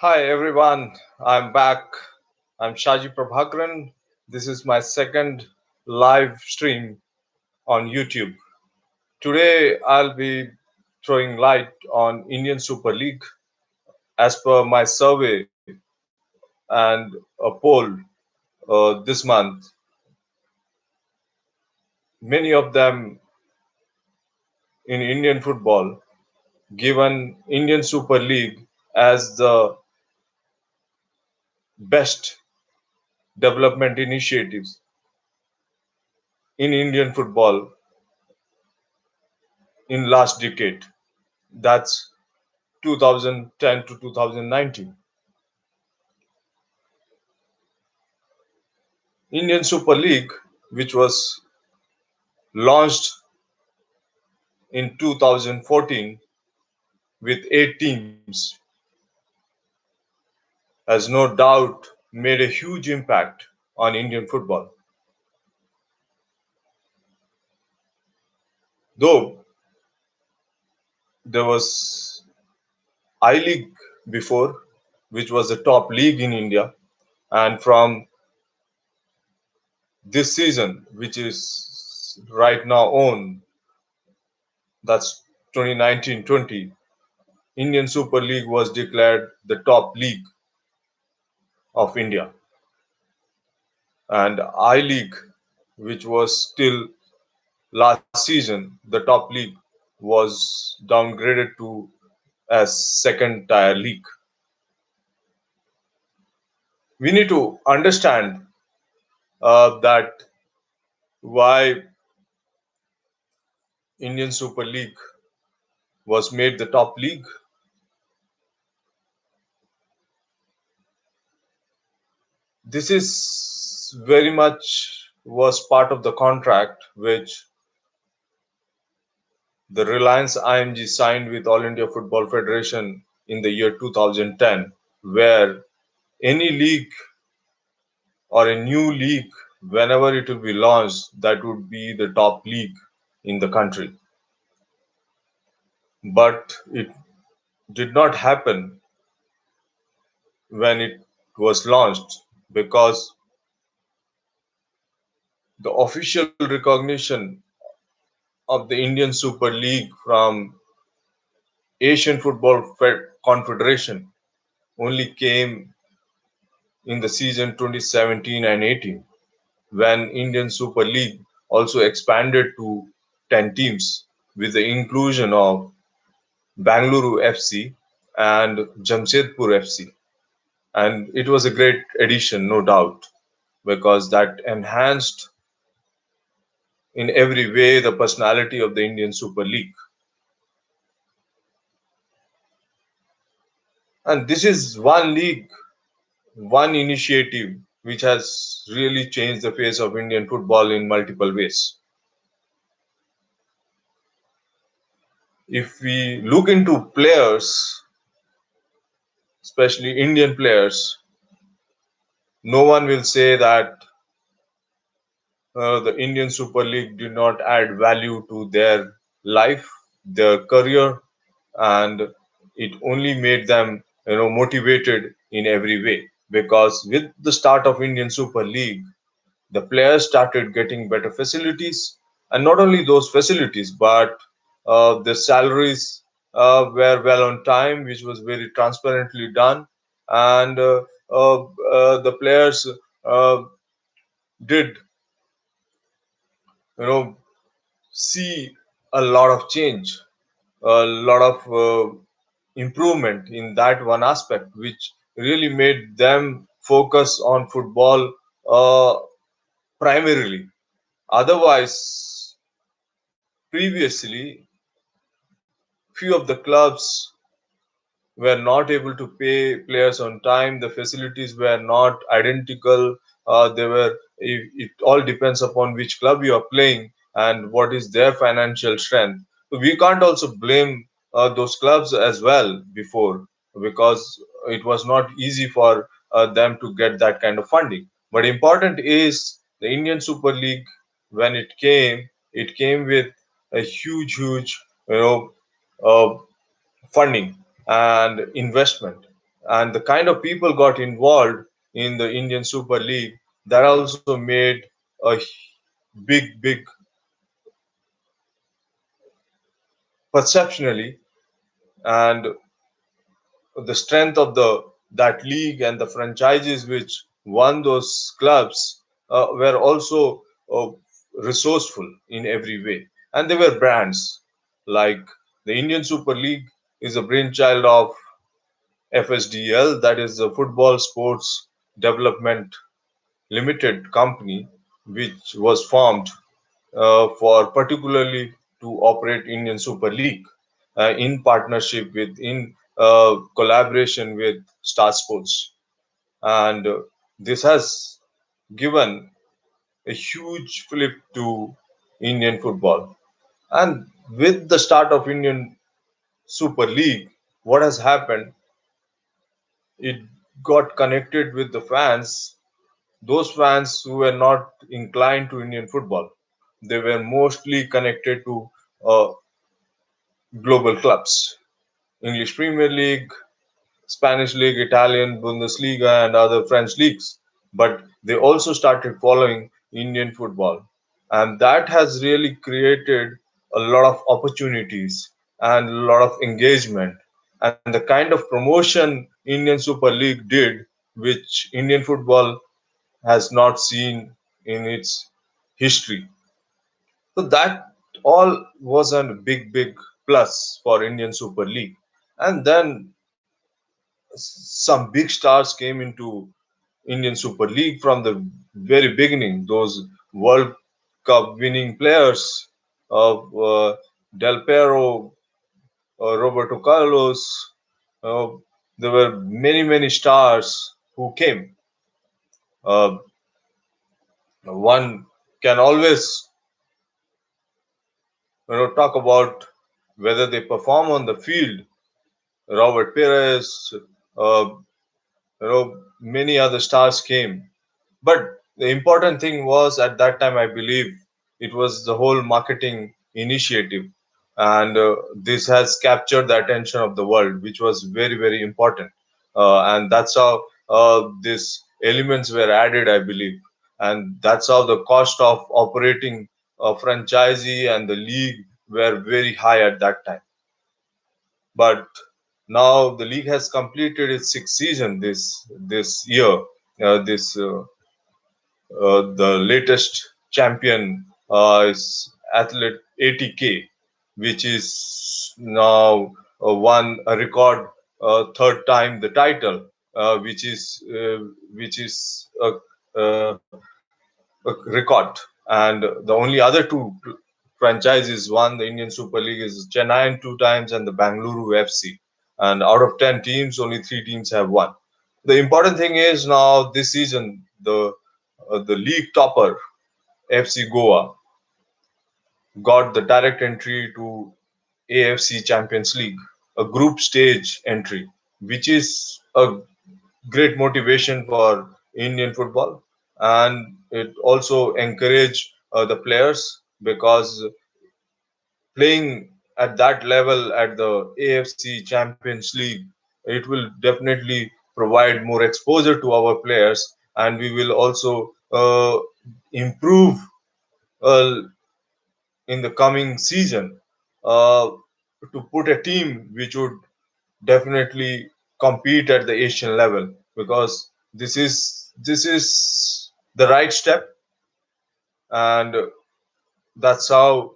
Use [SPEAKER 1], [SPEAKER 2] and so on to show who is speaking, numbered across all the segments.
[SPEAKER 1] Hi everyone, I'm back. I'm Shaji Prabhakaran. This is my second live stream on YouTube. Today I'll be throwing light on Indian Super League as per my survey and a poll this month. Many of them in Indian football given Indian Super League as the best development initiatives in Indian football in last decade. That's 2010 to 2019. Indian Super League, which was launched in 2014 with 8 teams, has no doubt made a huge impact on Indian football. Though there was I League before, which was the top league in India, and from this season, which is right now on, that's 2019-20, Indian Super League was declared the top league of India. And I League, which was still last season, the top league was downgraded to as second tier league. We need to understand that why Indian Super League was made the top league. This is very much was part of the contract which the Reliance IMG signed with All India Football Federation in the year 2010, where any league or a new league, whenever it will be launched, that would be the top league in the country. But it did not happen when it was launched because the official recognition of the Indian Super League from Asian Football Confederation only came in the season 2017 and 18 when Indian Super League also expanded to 10 teams with the inclusion of Bangalore FC and Jamshedpur FC. And it was a great addition, no doubt, because that enhanced in every way the personality of the Indian Super League. And this is one league, one initiative which has really changed the face of Indian football in multiple ways. If we look into players, especially Indian players, no one will say that the Indian Super League did not add value to their life, their career, and it only made them, motivated in every way. Because with the start of Indian Super League, the players started getting better facilities, and not only those facilities, but the salaries were well on time, which was very transparently done, and the players uh, did, you know, see a lot of change, a lot of improvement in that one aspect, which really made them focus on football primarily. Otherwise, previously, few of the clubs were not able to pay players on time. The facilities were not identical. They were. It all depends upon which club you are playing and what is their financial strength. So we can't also blame those clubs as well before, because it was not easy for them to get that kind of funding. But important is the Indian Super League. When it came with a huge, you know, uh, funding and investment, and the kind of people got involved in the Indian Super League, that also made a big perceptionally, and the strength of the that league and the franchises which won those clubs were also resourceful in every way, and they were brands. Like the Indian Super League is a brainchild of FSDL, that is the Football Sports Development Limited company, which was formed for particularly to operate Indian Super League in partnership with, in collaboration with Star Sports, and this has given a huge flip to Indian football. And with the start of Indian Super League, what has happened? It got connected with the fans, those fans who were not inclined to Indian football. They were mostly connected to uh, global clubs, English Premier League, Spanish League, Italian Bundesliga, and other French leagues. But they also started following Indian football. And that has really created a lot of opportunities and a lot of engagement. And the kind of promotion Indian Super League did, which Indian football has not seen in its history. So that all was a big plus for Indian Super League. And then some big stars came into Indian Super League from the very beginning. Those World Cup winning players of Del Piero, Roberto Carlos. Uh, there were many stars who came. Uh, One can always talk about whether they perform on the field. Robert Perez, uh, many other stars came. But the important thing was at that time, I believe, it was the whole marketing initiative. And this has captured the attention of the world, which was very important. And that's how these elements were added, I believe. And that's how the cost of operating a franchisee and the league were very high at that time. But now the league has completed its sixth season this year. This The latest champion is Athlete 80K, which is now won a record third time the title, which is a record. And the only other two franchises won the Indian Super League is Chennai two times and the Bangalore FC. And out of 10 teams, only three teams have won. The important thing is now this season, the league topper FC Goa got the direct entry to AFC Champions League, a group stage entry, which is a great motivation for Indian football, and it also encouraged the players, because playing at that level at the AFC Champions League, it will definitely provide more exposure to our players, and we will also improve uh, in the coming season uh, to put a team which would definitely compete at the Asian level, because this is the right step, and that's how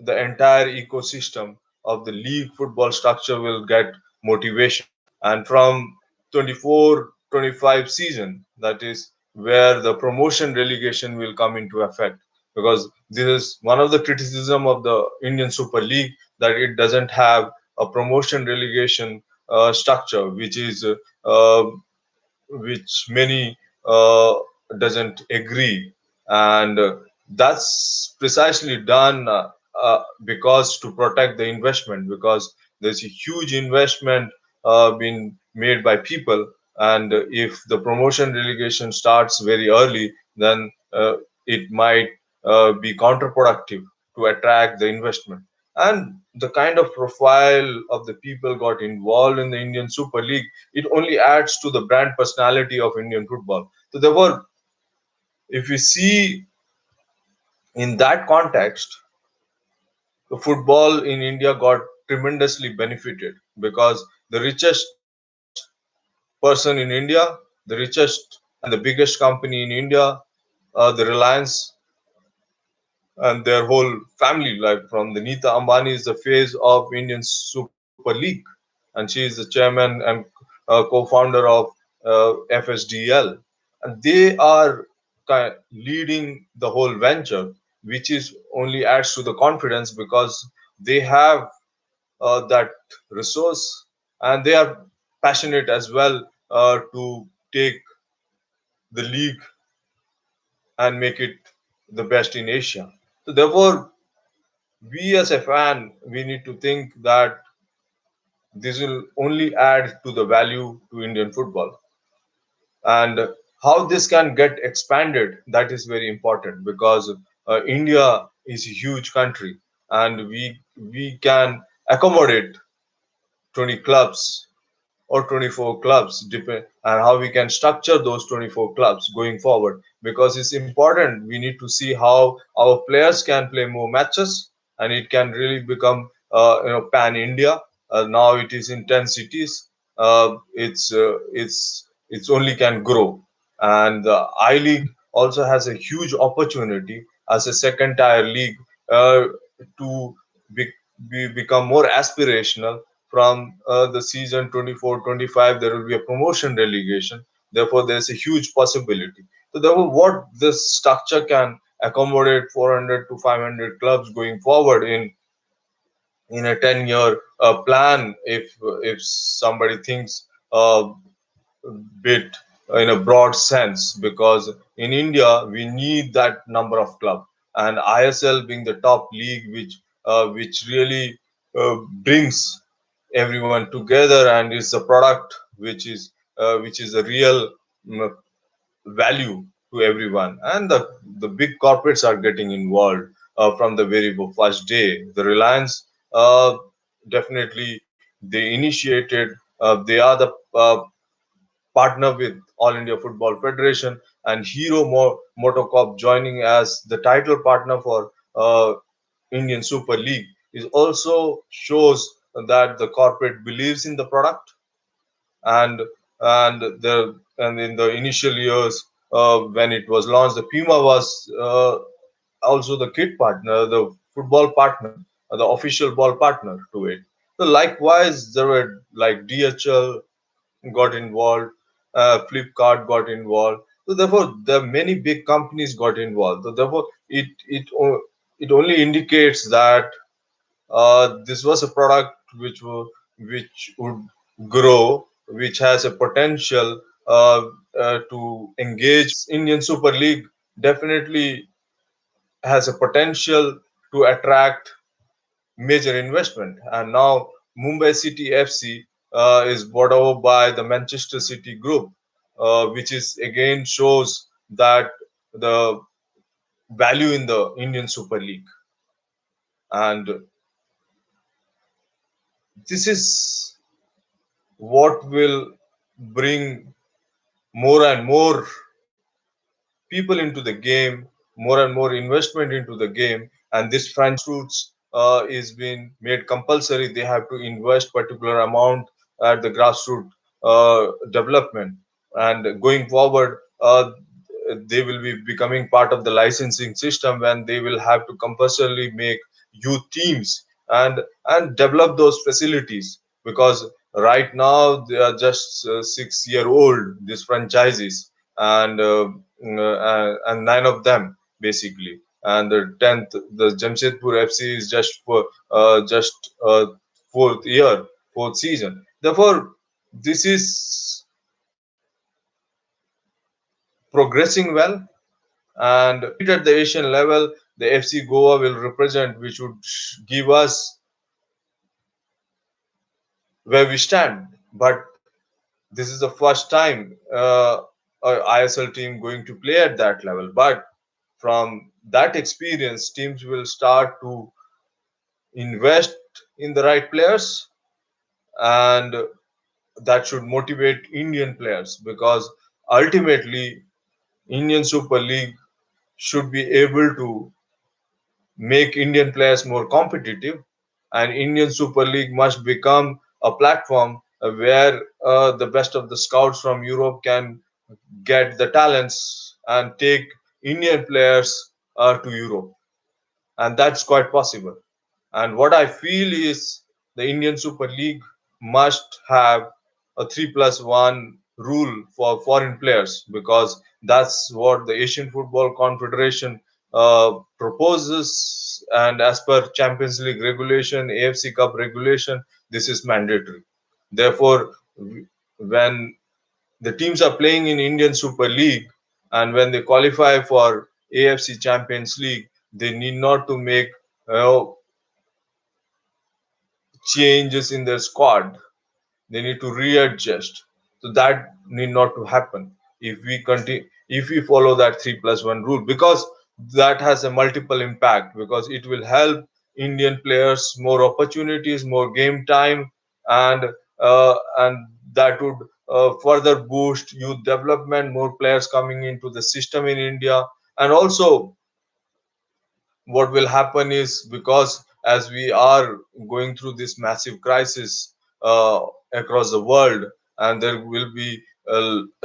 [SPEAKER 1] the entire ecosystem of the league football structure will get motivation. And from 24-25 season, that is where the promotion relegation will come into effect, because this is one of the criticism of the Indian Super League, that it doesn't have a promotion relegation structure, uh, which many doesn't agree. And that's precisely done because to protect the investment, because there's a huge investment being made by people, and if the promotion relegation starts very early, then it might be counterproductive to attract the investment. and the kind of profile of the people got involved in the Indian Super League, it only adds to the brand personality of Indian football. So therefore, if we see in that context, the football in India got tremendously benefited because the richest person in India, the richest and the biggest company in India, the Reliance, and their whole family, like from the Nita Ambani is the face of Indian Super League, and she is the chairman and co-founder of FSDL, and they are leading the whole venture, which is only adds to the confidence because they have that resource, and they are passionate as well to take the league and make it the best in Asia. So therefore, we as a fan, we need to think that this will only add to the value to Indian football, and how this can get expanded, that is very important because India is a huge country, and we can accommodate 20 clubs or 24 clubs, depend, and how we can structure those 24 clubs going forward, because it's important. We need to see how our players can play more matches, and it can really become pan India. Now it is in 10 cities. It's only can grow, and the I League also has a huge opportunity as a second tier league to be, become more aspirational. From the season 24-25, there will be a promotion relegation. Therefore, there's a huge possibility. So therefore, what this structure can accommodate 400 to 500 clubs going forward in a 10-year plan, if somebody thinks bit in a broad sense, because in India we need that number of club, and ISL being the top league which really brings everyone together and is the product which is a real mm, value to everyone, and the big corporates are getting involved from the very first day. The Reliance, definitely they initiated, they are the partner with All India Football Federation, and Hero Motocorp joining as the title partner for Indian Super League is also shows that the corporate believes in the product, and and in the initial years when it was launched, the Puma was also the kit partner, the football partner, the official ball partner to it. So likewise, there were like DHL got involved, Flipkart got involved. So therefore, the many big companies got involved. So therefore, it only indicates that this was a product which would grow, which has a potential to engage. Indian Super League definitely has a potential to attract major investment. And now Mumbai City FC is bought over by the Manchester City Group, which is again shows that the value in the Indian Super League. And this is what will bring more and more people into the game, more and more investment into the game, and this franchise is being made compulsory. They have to invest particular amount at the grassroots development, and going forward, they will be becoming part of the licensing system when they will have to compulsorily make youth teams and develop those facilities, because right now they are just 6 year old, these franchises, and and nine of them basically, and the 10th, the Jamshedpur FC is just for just fourth year, fourth season. Therefore, this is progressing well, and at the Asian level, the FC Goa will represent, which would give us where we stand. But this is the first time ISL team going to play at that level. But from that experience, teams will start to invest in the right players, and that should motivate Indian players, because ultimately Indian Super League should be able to make Indian players more competitive, and Indian Super League must become a platform where the best of the scouts from Europe can get the talents and take Indian players to Europe, and that's quite possible. And what I feel is the Indian Super League must have a 3+1 rule for foreign players, because that's what the Asian Football Confederation proposes. And as per Champions League regulation, AFC Cup regulation, this is mandatory. Therefore, when the teams are playing in Indian Super League, and when they qualify for AFC Champions League, they need not to make uh, changes in their squad. They need to readjust. So that need not to happen if we continue, if we follow that 3+1 rule, because that has a multiple impact, because it will help Indian players more opportunities, more game time, and and that would further boost youth development, more players coming into the system in India. And also, what will happen is, because as we are going through this massive crisis uh, across the world, and there will be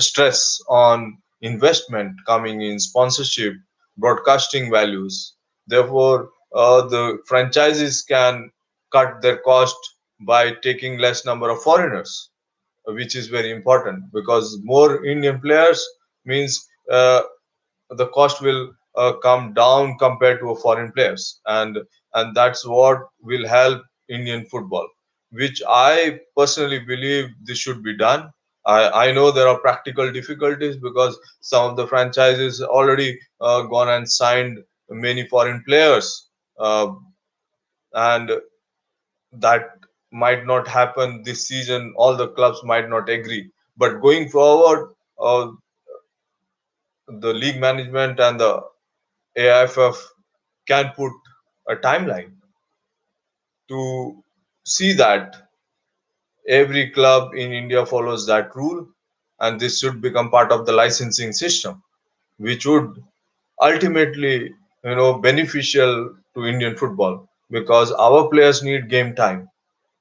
[SPEAKER 1] stress on investment coming in sponsorship, broadcasting values. Therefore, the franchises can cut their cost by taking less number of foreigners, which is very important, because more Indian players means the cost will come down compared to a foreign players, and that's what will help Indian football, which I personally believe this should be done. I know there are practical difficulties, because some of the franchises already gone and signed many foreign players, and that might not happen this season. All the clubs might not agree, but going forward, the league management and the AIFF can put a timeline to see that every club in India follows that rule, and this should become part of the licensing system, which would ultimately, beneficial to Indian football, because our players need game time,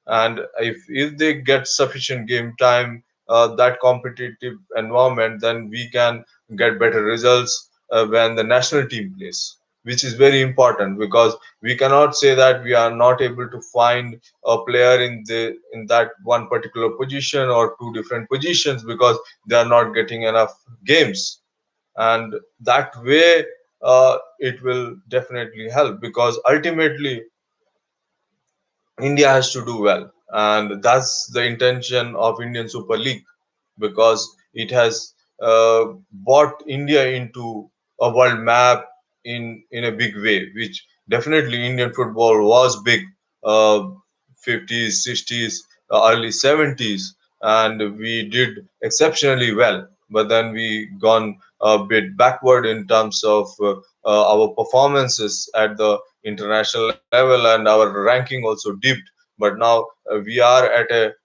[SPEAKER 1] and if they get sufficient game time, that competitive environment, then we can get better results when the national team plays, which is very important, because we cannot say that we are not able to find a player in that one particular position or two different positions, because they are not getting enough games. And that way, it will definitely help, because ultimately India has to do well, and that's the intention of Indian Super League, because it has brought India into a world map in a big way, which definitely Indian football was big, uh, 50s, 60s, early 70s, and we did exceptionally well. But then we gone a bit backward in terms of our performances at the international level, and our ranking also dipped. But now we are at a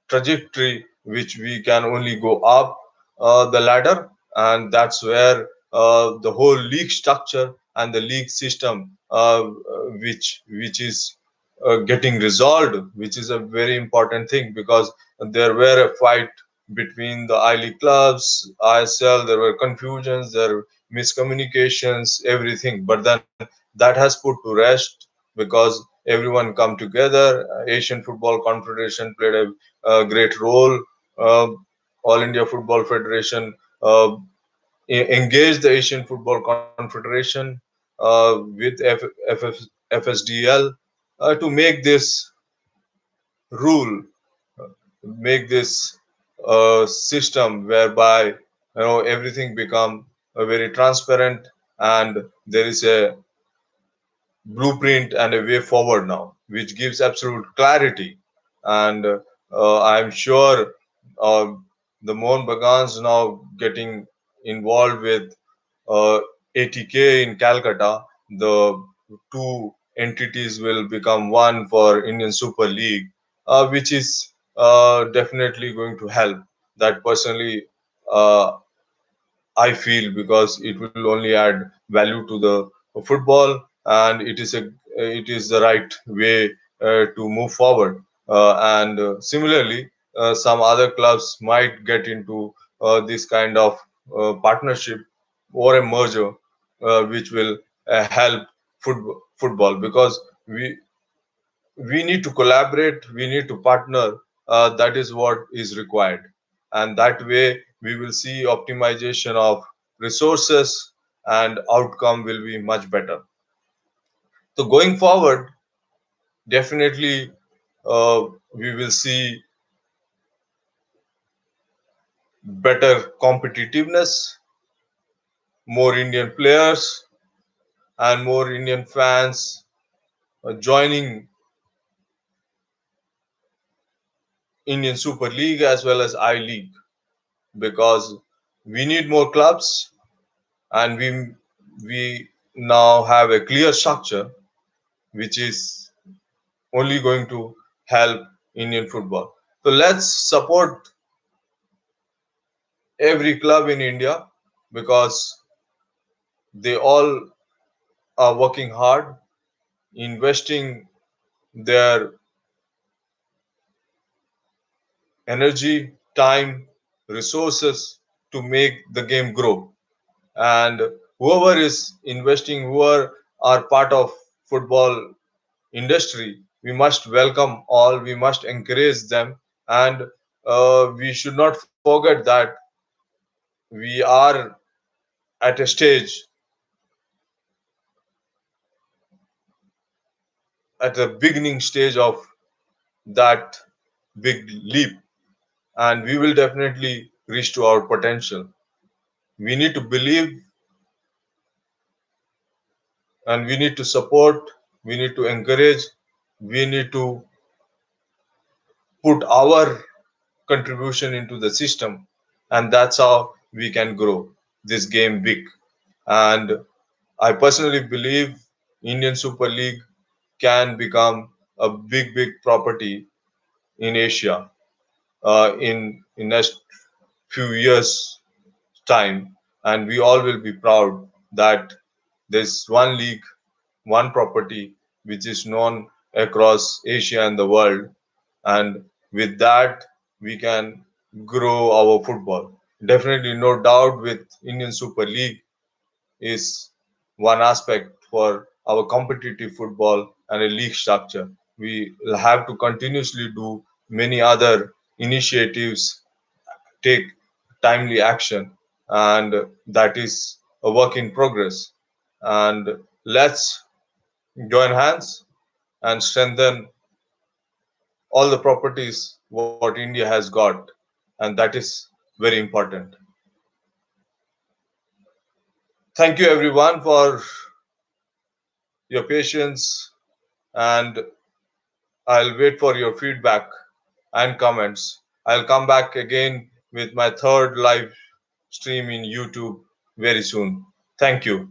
[SPEAKER 1] trajectory which we can only go up the ladder, and that's where the whole league structure and the league system, which is getting resolved, which is a very important thing, because there were a fight between the I League clubs, ISL. There were confusions, there were miscommunications, everything. But then that has put to rest, because everyone come together. Asian Football Confederation played a great role. Uh, All India Football Federation engaged the Asian Football Confederation with FSDL to make this rule, make this system whereby everything become very transparent, and there is a blueprint and a way forward now, which gives absolute clarity. And I'm sure uh, the Mohun Bagans now getting involved with uh, ATK in Calcutta. The two entities will become one for Indian Super League, which is definitely going to help. That personally, uh, I feel, because it will only add value to the football, and it is the right way to move forward. And similarly, some other clubs might get into this kind of partnership or a merger, which will help football, because we need to collaborate, we need to partner. That is what is required, and that way we will see optimization of resources, and outcome will be much better. So going forward, definitely we will see better competitiveness, more Indian players, and more Indian fans joining Indian Super League as well as I League, because we need more clubs, and we now have a clear structure which is only going to help Indian football. So let's support every club in India, because they all are working hard, investing their energy, time, resources to make the game grow. And whoever is investing, whoever are part of football industry, we must welcome all, we must encourage them, and we should not forget that we are at a stage, at the beginning stage of that big leap, and we will definitely reach to our potential. We need to believe, and we need to support, we need to encourage, we need to put our contribution into the system, and that's how we can grow this game big. And I personally believe Indian Super League can become a big property in Asia in next few years time, and we all will be proud that there's one league, one property which is known across Asia and the world, and with that we can grow our football. Definitely, no doubt, with Indian Super League is one aspect for our competitive football and a league structure. We will have to continuously do many other initiatives, take timely action, and that is a work in progress. And let's join hands and strengthen all the properties what India has got, and that is very important. Thank you everyone for your patience, and I'll wait for your feedback and comments. I'll come back again with my third live stream in YouTube very soon. Thank you.